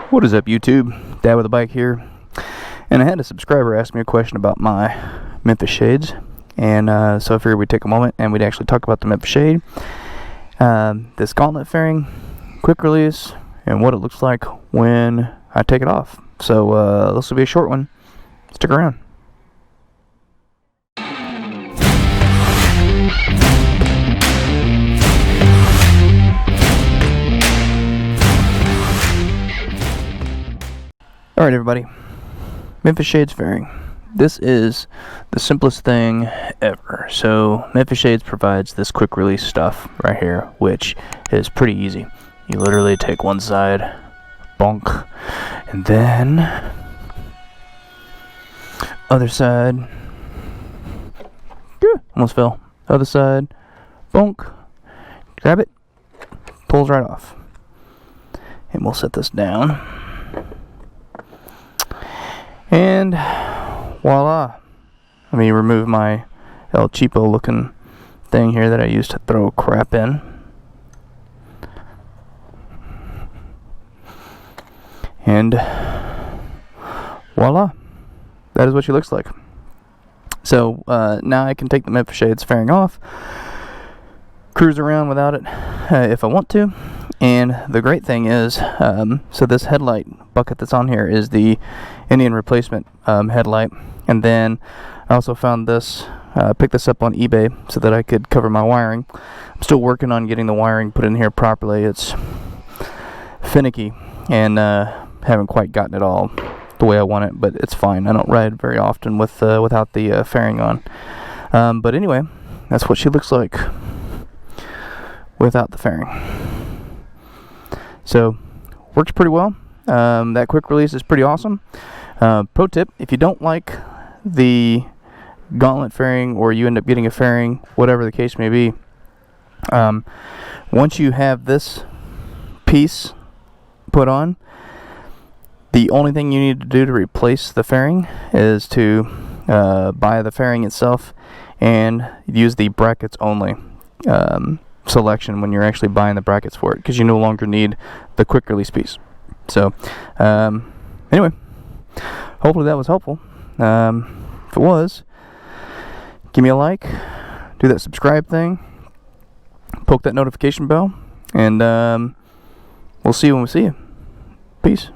What is up, YouTube? Dad with a bike here, and I had a subscriber ask me a question about my Memphis shades, and so I figured we'd take a moment and we'd actually talk about the Memphis shade, this gauntlet fairing, quick release, and what it looks like when I take it off. So this will be a short one. Stick around. Alright everybody, Memphis shades fairing. This is the simplest thing ever. So Memphis shades provides this quick release stuff right here, which is pretty easy. You literally take one side, bonk, and then other side, almost fell, other side, bonk, grab it, pulls right off. And we'll set this down. And voila. Let me remove my El Cheapo looking thing here that I used to throw crap in. And voila. That is what she looks like. So now I can take the Memphis shades fairing off, cruise around without it if I want to. And the great thing is, so this headlight bucket that's on here is the Indian replacement headlight. And then I also found this, picked this up on eBay so that I could cover my wiring. I'm still working on getting the wiring put in here properly. It's finicky and haven't quite gotten it all the way I want it, but it's fine. I don't ride very often with without the fairing on. But anyway, that's what she looks like without the fairing. So, works pretty well. That quick release is pretty awesome. Pro tip, if you don't like the gauntlet fairing, or you end up getting a fairing, whatever the case may be, once you have this piece put on, the only thing you need to do to replace the fairing is to buy the fairing itself and use the brackets only selection when you're actually buying the brackets for it, because you no longer need the quick release piece. So anyway, hopefully that was helpful. If it was, give me a like, do that subscribe thing, poke that notification bell, and we'll see you when we see you. Peace.